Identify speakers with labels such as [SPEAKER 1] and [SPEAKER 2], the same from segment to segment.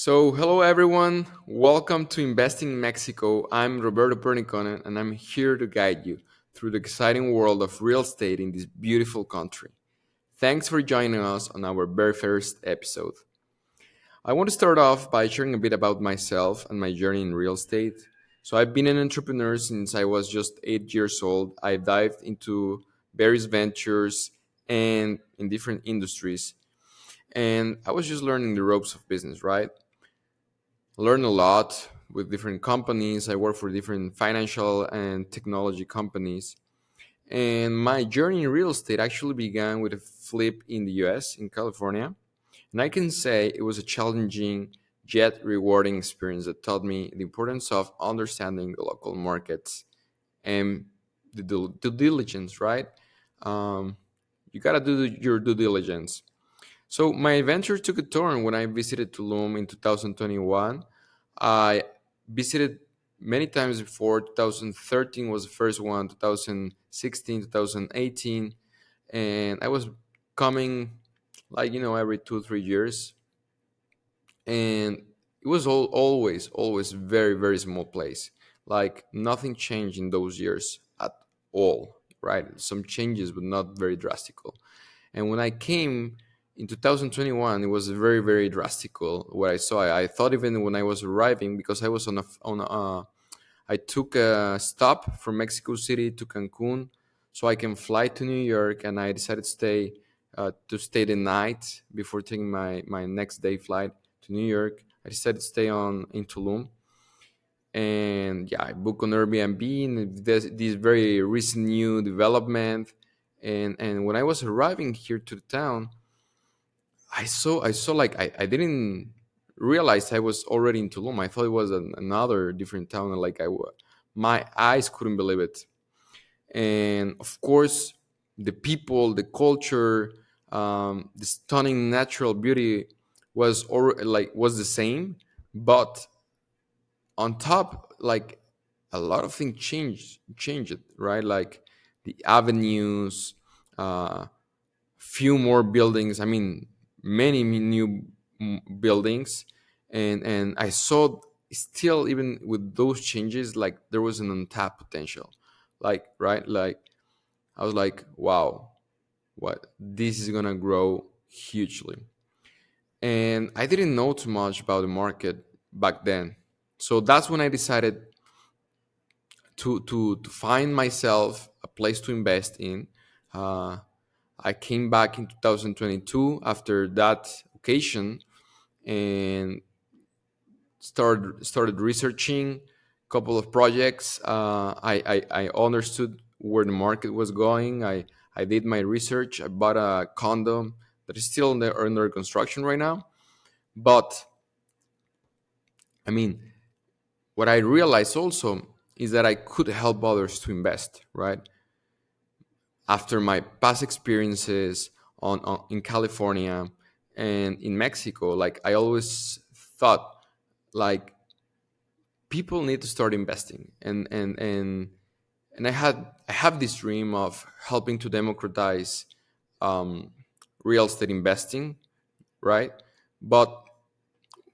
[SPEAKER 1] Hello everyone. Welcome to Investing in Mexico. I'm Roberto Pernicone, and I'm here to guide you through the exciting world of real estate in this beautiful country. Thanks for joining us on our very first episode. I want to start off by sharing a bit about myself and my journey in real estate. I've been an entrepreneur since I was just 8 years old. I dived into various ventures and in different industries, and I was just learning the ropes of business, right? Learn a lot with different companies. I work for different financial and technology companies. And my journey in real estate actually began with a flip in the US, in California. And I can say it was a challenging yet rewarding experience that taught me the importance of understanding the local markets and the due diligence, right? Um, you got to do your due diligence. So my adventure took a turn when I visited Tulum in 2021. I visited many times before. 2013 was the first one, 2016, 2018, and I was coming every 2 3 years, and it was always very very small place. Like nothing changed in those years at all, right? Some changes, but not very drastical. And when I came in 2021, it was very, very drastical what I saw. I thought even when I was arriving, because I was I took a stop from Mexico City to Cancun, so I can fly to New York, and I decided to stay the night before taking my next day flight to New York. I decided to stay on in Tulum, and yeah, I booked on Airbnb, and this very recent new development. And when I was arriving here to the town, I saw like I didn't realize I was already in Tulum. I thought it was another different town. And my eyes couldn't believe it. And of course, the people, the culture, the stunning natural beauty was the same, but on top, like a lot of things changed, right? Like the avenues, few more buildings. I mean, many new buildings, and I saw still even with those changes, like there was an untapped potential. Like right, like I was like, wow, what this is gonna grow hugely. And I didn't know too much about the market back then, so that's when I decided to find myself a place to invest in. Uh, I came back in 2022 after that occasion and started researching a couple of projects. I understood where the market was going. I did my research. I bought a condo that is still under construction right now. But I mean, what I realized also is that I could help others to invest, right? After my past experiences in California and in Mexico, like I always thought, like people need to start investing, and I have this dream of helping to democratize um, real estate investing, right? But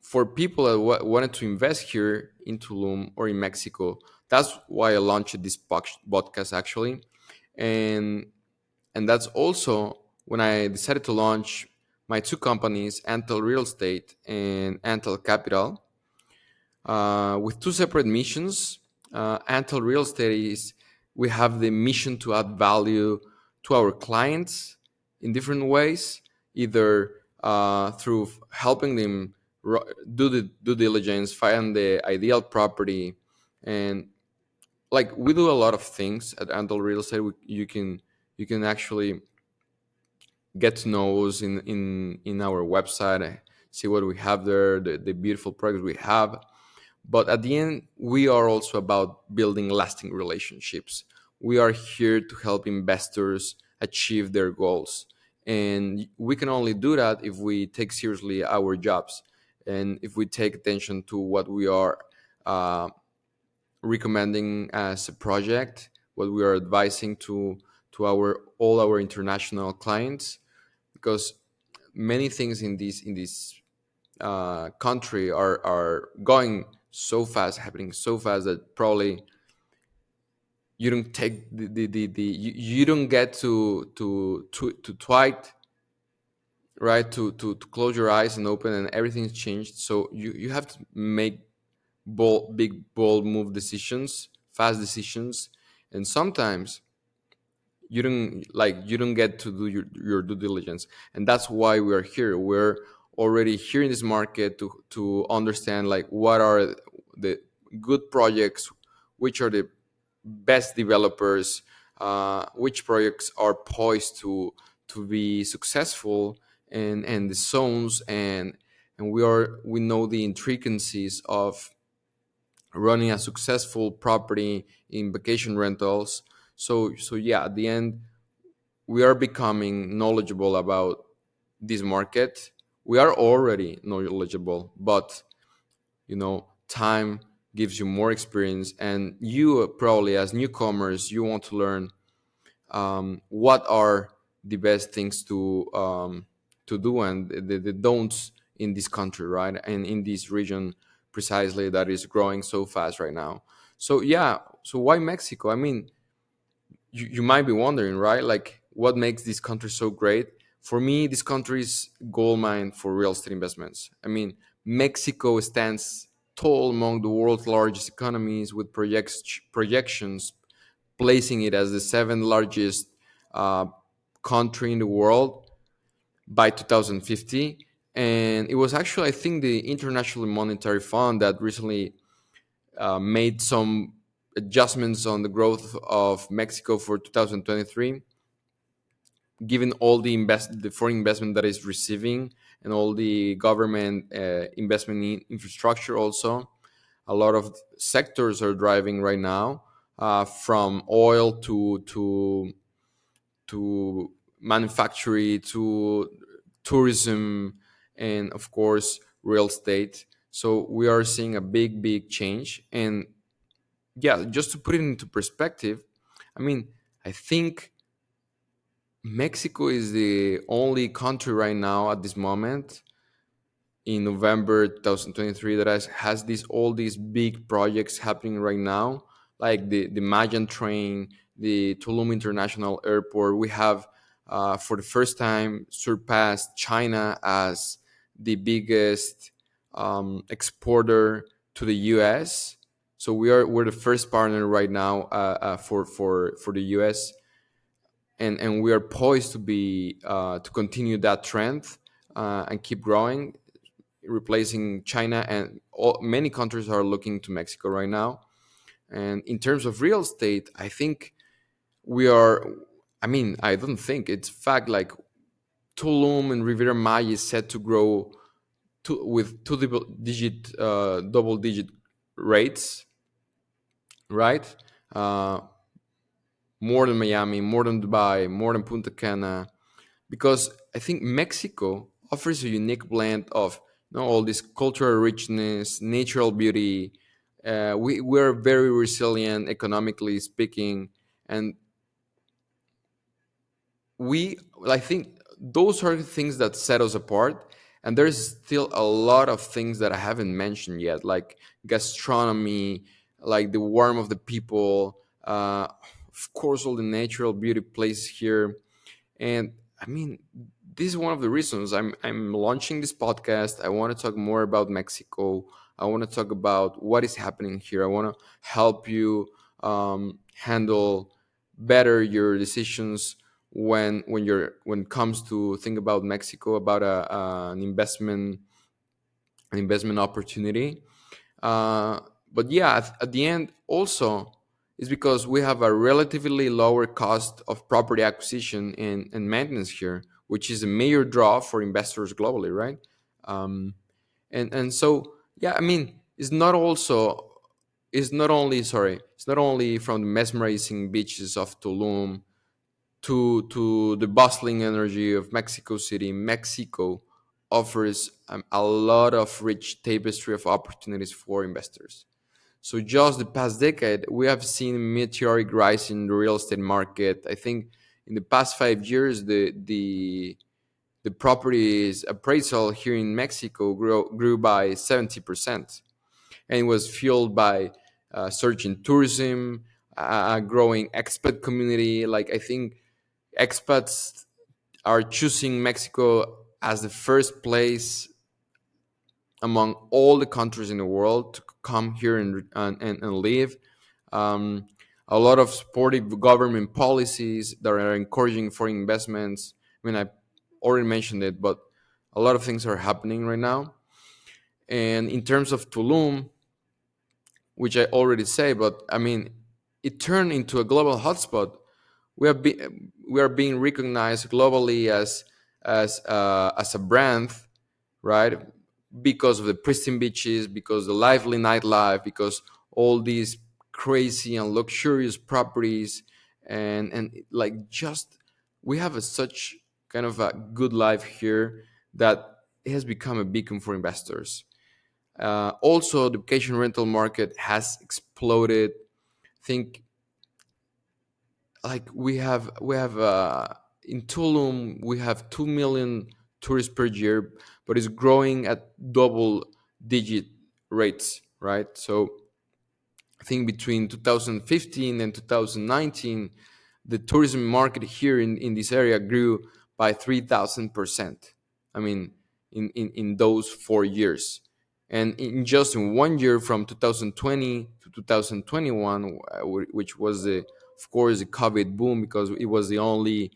[SPEAKER 1] for people that wanted to invest here in Tulum or in Mexico, that's why I launched this podcast actually, and and that's also when I decided to launch my two companies, Antel Real Estate and Antel Capital, with two separate missions. Antel Real Estate is we have the mission to add value to our clients in different ways, either through helping them do the due diligence, find the ideal property, and like we do a lot of things at Antel Real Estate. You can actually get to know us in our website, see what we have there, the beautiful products we have. But at the end, we are also about building lasting relationships. We are here to help investors achieve their goals, and we can only do that if we take seriously our jobs, and if we take attention to what we are uh, recommending as a project, what we are advising to our all our international clients. Because many things in this country are going so fast, happening so fast that probably you don't take you don't get to twice, right, to close your eyes and open and everything's changed. So you have to make big bold move decisions, fast decisions, and sometimes you don't get to do your due diligence. And that's why we are here. We're already here in this market to understand like what are the good projects, which are the best developers, which projects are poised to be successful, and the zones, and we know the intricacies of running a successful property in vacation rentals. So yeah, at the end, we are becoming knowledgeable about this market. We are already knowledgeable, but time gives you more experience, and you probably as newcomers you want to learn what are the best things to do, and the don'ts in this country, right, and in this region precisely that is growing so fast right now. So yeah, so why Mexico? I mean, you might be wondering, right? Like, what makes this country so great? For me, this country is gold mine for real estate investments. I mean, Mexico stands tall among the world's largest economies, with projections placing it as the seventh largest uh, country in the world by 2050. And it was actually, I think, the International Monetary Fund that recently made some adjustments on the growth of Mexico for 2023, given all the foreign investment that is receiving, and all the government investment in infrastructure. Also, a lot of sectors are driving right now, from oil to manufacturing to tourism, and of course real estate. So we are seeing a big change. And yeah, just to put it into perspective, I mean, I think Mexico is the only country right now at this moment in November 2023 that has these all these big projects happening right now, like the Mayan train, the Tulum International Airport. We have, for the first time, surpassed China as the biggest exporter to the U.S. So we're the first partner right now, for the U.S., and we are poised to be to continue that trend, and keep growing, replacing China, and many countries are looking to Mexico right now. And in terms of real estate, I think we are. I mean, I don't think it's fact. Like, Tulum and Riviera Maya is set to grow with double digit rates, right? Uh, More than Miami, more than Dubai, more than Punta Cana, because I think Mexico offers a unique blend of, all this cultural richness, natural beauty. We're very resilient economically speaking, and I think those are the things that set us apart. And there's still a lot of things that I haven't mentioned yet, like gastronomy, like the warmth of the people, of course, all the natural beauty places here. And I mean, this is one of the reasons I'm launching this podcast. I want to talk more about Mexico. I want to talk about what is happening here. I want to help you handle better your decisions when it comes to think about Mexico, about an investment opportunity. Uh, but yeah, at the end, also, is because we have a relatively lower cost of property acquisition and maintenance here, which is a major draw for investors globally, right? Um, and so yeah, I mean, it's not only from the mesmerizing beaches of Tulum to the bustling energy of Mexico City. Mexico offers a lot of rich tapestry of opportunities for investors. So just the past decade, we have seen a meteoric rise in the real estate market. I think in the past 5 years, the the properties appraisal here in Mexico grew by 70%, and it was fueled by surge in tourism, a growing expat community. Like, I think expats are choosing Mexico as the first place among all the countries in the world to come here and live. Um, a lot of supportive government policies that are encouraging foreign investments. I mean, I already mentioned it, but a lot of things are happening right now. And in terms of Tulum, which I already say, but I mean, it turned into a global hotspot. We are being recognized globally as a brand, right? Because of the pristine beaches, because the lively nightlife, because all these crazy and luxurious properties, and like, just we have such kind of a good life here that it has become a beacon for investors. Also, the vacation rental market has exploded. I think, like, we have in Tulum we have 2 million tourists per year, but it's growing at double digit rates, right? So I think between 2015 and 2019, the tourism market here in this area grew by 3,000%. I mean, in those 4 years. And in just in 1 year, from 2020 to 2021, which was of course, the COVID boom, because it was the only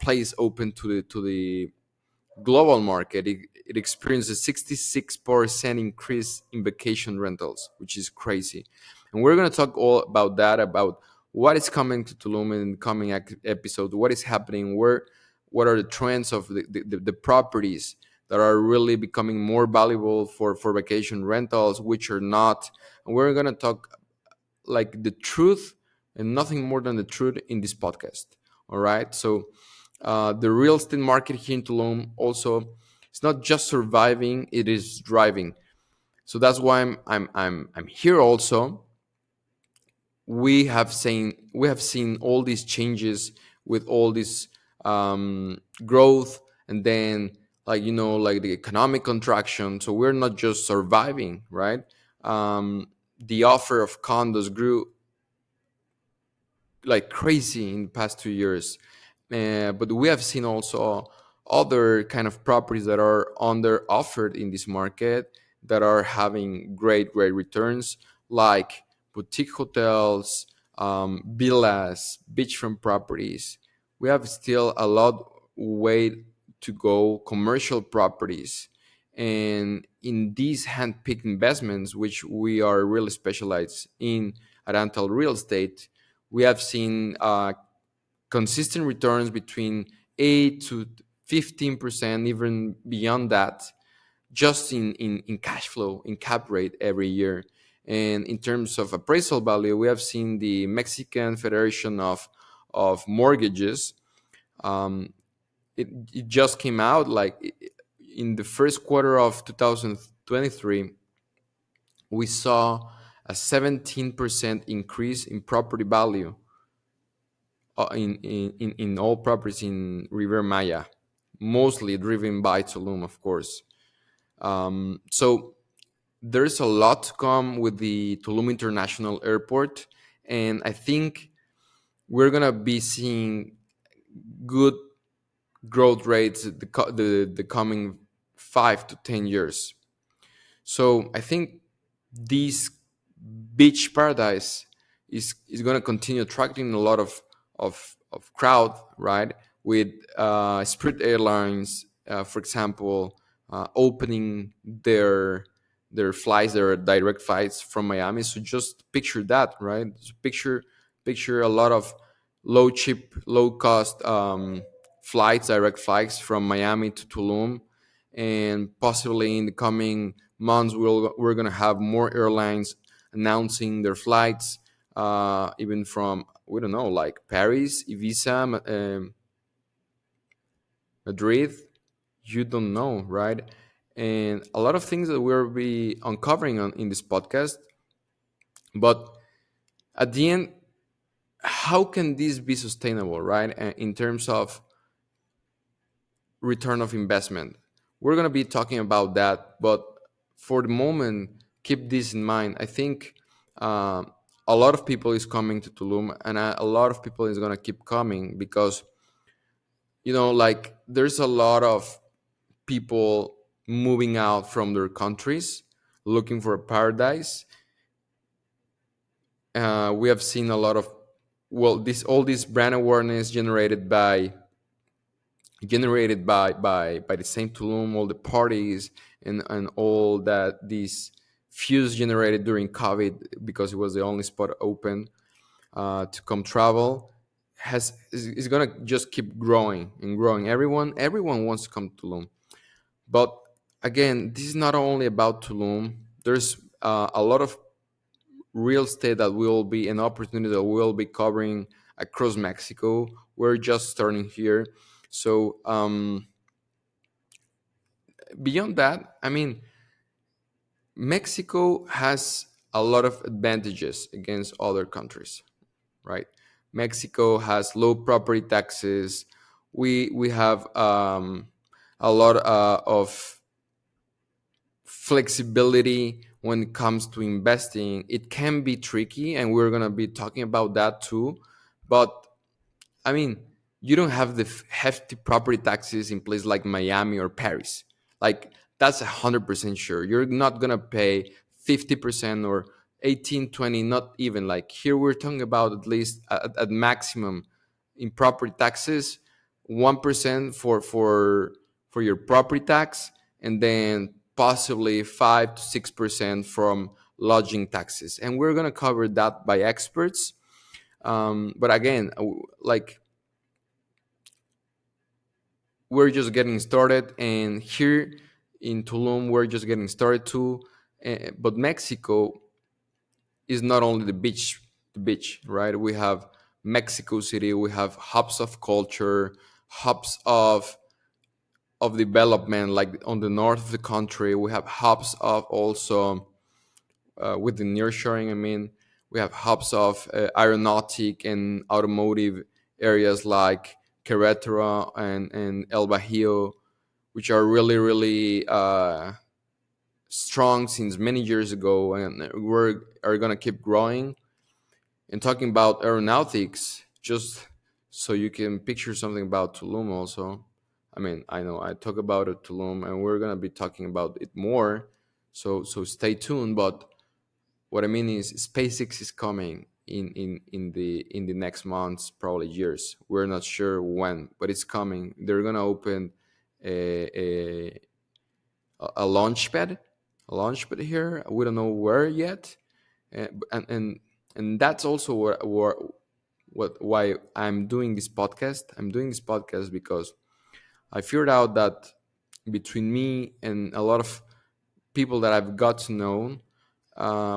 [SPEAKER 1] place open to the global market, it experienced a 66% increase in vacation rentals, which is crazy. And we're going to talk all about that, about what is coming to Tulum in the coming episode, what is happening, what are the trends of the properties that are really becoming more valuable for vacation rentals, which are not. And we're going to talk like the truth and nothing more than the truth in this podcast. All right. So the real estate market here in Tulum also, it's not just surviving, it is driving. So that's why I'm here also. We have seen all these changes with all this growth, and then, like, like the economic contraction. So we're not just surviving, right? The offer of condos grew like crazy in the past 2 years. But we have seen also other kind of properties that are under offered in this market that are having great returns, like boutique hotels, villas, beachfront properties. We have still a lot way to go. Commercial properties, and in these hand-picked investments, which we are really specialized in at Antal Real Estate, we have seen consistent returns between 8 to 15%, even beyond that, just in cash flow, in cap rate every year. And in terms of appraisal value, we have seen the Mexican Federation of Mortgages. Um, it just came out, like, in the first quarter of 2023, we saw a 17% increase in property value in all properties in Riviera Maya, mostly driven by Tulum, of course. So there's a lot to come with the Tulum International Airport, and I think we're gonna be seeing good growth rates the coming 5 to 10 years. So I think this beach paradise is going to continue attracting a lot of crowd, right? With Spirit Airlines, for example, opening their direct flights from Miami. So just picture that, right? So picture a lot of low cost flights, direct flights from Miami to Tulum, and possibly in the coming months we're going to have more airlines announcing their flights, even from, we don't know, like Paris, Ibiza, Madrid. You don't know, right? And a lot of things that we'll be uncovering in this podcast. But at the end, how can this be sustainable, right? In terms of return of investment. We're going to be talking about that, but for the moment, keep this in mind. I think uh, a lot of people is coming to Tulum, and a lot of people is going to keep coming because like there's a lot of people moving out from their countries looking for a paradise. We have seen a lot of, well, this brand awareness generated by the same Tulum, all the parties and all that these fuse generated during COVID because it was the only spot open to come travel is gonna just keep growing and growing. Everyone wants to come to Tulum, but again, this is not only about Tulum. There's a lot of real estate that will be an opportunity that we'll be covering across Mexico. We're just starting here. So beyond that, I mean, Mexico has a lot of advantages against other countries, right? Mexico has low property taxes. We have a lot of flexibility when it comes to investing. It can be tricky, and we're gonna be talking about that too. But I mean, you don't have the hefty property taxes in place like Miami or Paris. Like that's 100% sure. You're not gonna pay 50% or 18, 20, not even. Like here, we're talking about at least at maximum in property taxes, 1% for your property tax, and then possibly 5 to 6% from lodging taxes. And we're gonna cover that by experts. But again, like we're just getting started, and here in Tulum we're just getting started too. But Mexico is not only the beach, right? We have Mexico City. We have hubs of culture, hubs of development, like on the north of the country. We have hubs of also with the nearshoring. I mean, we have hubs of aeronautic and automotive areas like Querétaro and El Bajío, which are really, really strong since many years ago, and are gonna keep growing. And talking about aeronautics, just so you can picture something about Tulum, also. I mean, I know I talk about it Tulum, and we're gonna be talking about it more. So stay tuned. But what I mean is, SpaceX is coming in the next months, probably years. We're not sure when, but it's coming. They're gonna open a a launch pad, here. We don't know where yet, and that's also why I'm doing this podcast. I'm doing this podcast because I figured out that between me and a lot of people that I've got to know,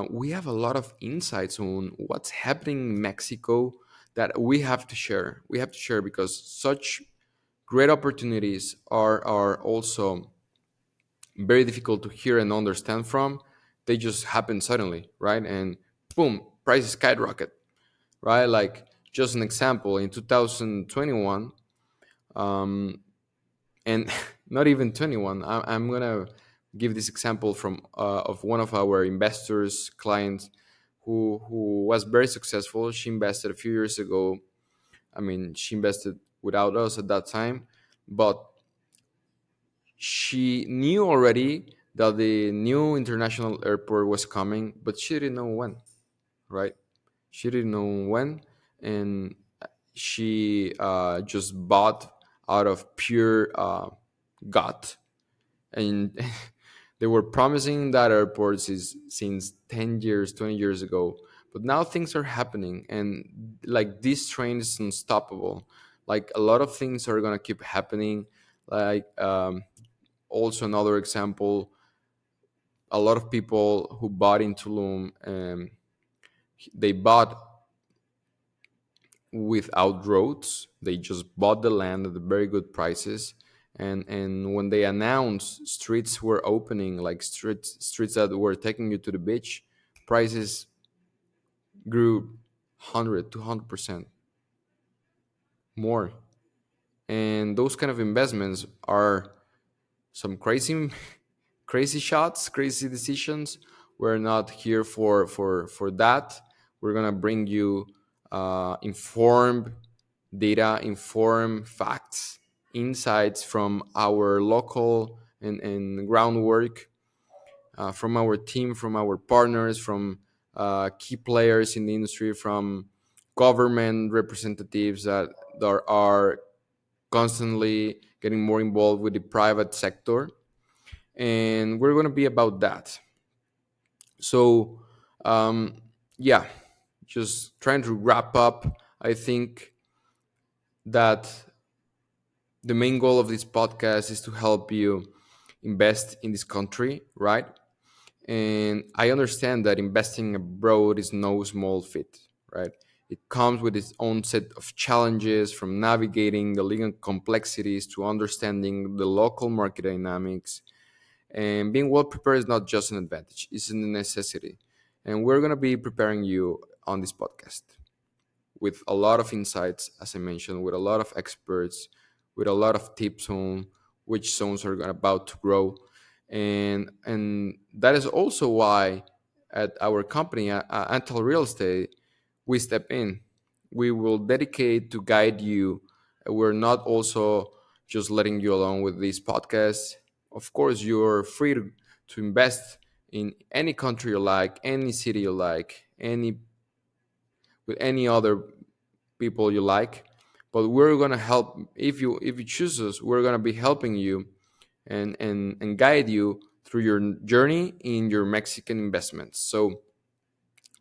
[SPEAKER 1] we have a lot of insights on what's happening in Mexico that we have to share. We have to share because such great opportunities are also very difficult to hear and understand from. They just happen suddenly, right? And boom, prices skyrocket, right? Like just an example, in 2021, um, and not even 21. I'm gonna give this example from of one of our investors clients who was very successful. She invested a few years ago. I mean, she invested without us at that time, but she knew already that the new international airport was coming, but she didn't know when, right? She didn't know when, and she just bought out of pure gut. And they were promising that airports is since 10 years, 20 years ago. But now things are happening, and like this train is unstoppable. Like a lot of things are going to keep happening. Like also another example, a lot of people who bought in Tulum, they bought without roads. They just bought the land at very good prices. And when they announced streets were opening, like streets that were taking you to the beach, prices grew 100 200% more. And those kind of investments are some crazy crazy shots, crazy decisions. We're not here for that. We're gonna bring you informed data, informed facts, insights from our local and groundwork, from our team, from our partners, from key players in the industry, from government representatives that are constantly getting more involved with the private sector. And we're going to be about that. So, um, yeah, just trying to wrap up. I think that the main goal of this podcast is to help you invest in this country, right? And I understand that investing abroad is no small feat, right? It comes with its own set of challenges, from navigating the legal complexities to understanding the local market dynamics. And being well prepared is not just an advantage, it's a necessity. And we're going to be preparing you on this podcast with a lot of insights, as I mentioned, with a lot of experts, with a lot of tips on which zones are about to grow. And that is also why at our company, Antal Real Estate, we step in. We will dedicate to guide you. We're not also just letting you alone with these podcasts. Of course, you're free to invest in any country you like, any city you like, any with any other people you like. But we're gonna help if you choose us. We're gonna be helping you and guide you through your journey in your Mexican investments. So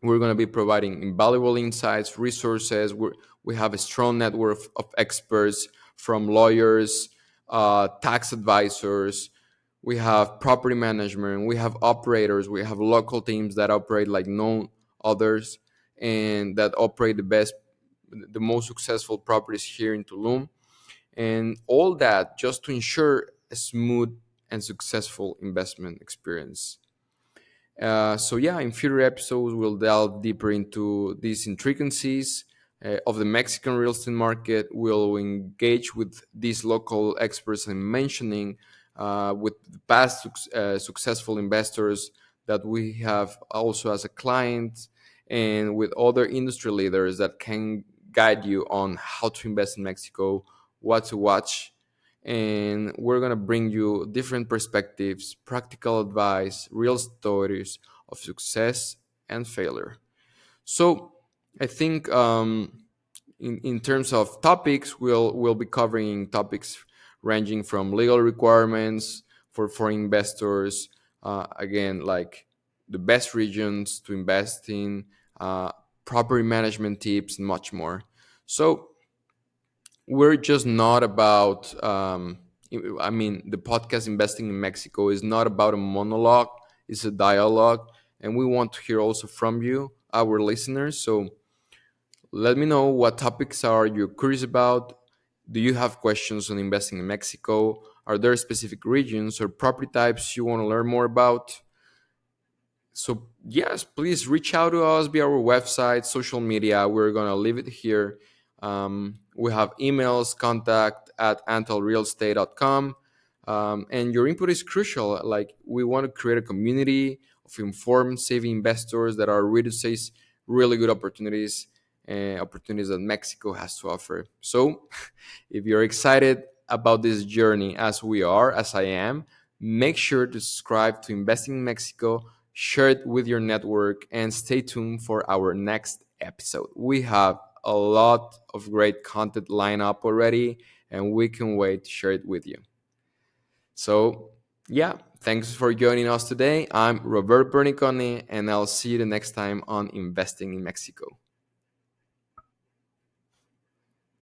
[SPEAKER 1] we're going to be providing invaluable insights, resources. We have a strong network of experts, from lawyers, tax advisors. We have property management. We have operators. We have local teams that operate like no others, and that operate the most successful properties here in Tulum. And all that just to ensure a smooth and successful investment experience. So yeah, in future episodes, we'll delve deeper into these intricacies of the Mexican real estate market. We'll engage with these local experts I'm mentioning, with the past successful investors that we have also as a client, and with other industry leaders that can guide you on how to invest in Mexico, what to watch, and we're going to bring you different perspectives, practical advice, real stories of success and failure. So I think, in terms of topics, we'll be covering topics ranging from legal requirements for foreign investors, again, like the best regions to invest in, property management tips, and much more. So we're just not about, I mean, the podcast Investing in Mexico is not about a monologue, it's a dialogue. And we want to hear also from you, our listeners. So let me know what topics are you curious about. Do you have questions on investing in Mexico? Are there specific regions or property types you want to learn more about? So yes, please reach out to us via our website, social media. We're gonna leave it here. We have emails, contact at antalrealestate.com. And your input is crucial. Like, we want to create a community of informed saving investors that are ready to seize really good opportunities, opportunities that Mexico has to offer. So if you're excited about this journey as we are, as I am, make sure to subscribe to Investing in Mexico, share it with your network, and stay tuned for our next episode. We have a lot of great content lined up already, and we can wait to share it with you. So, yeah, thanks for joining us today. I'm Roberto Pernicone, and I'll see you the next time on Investing in Mexico.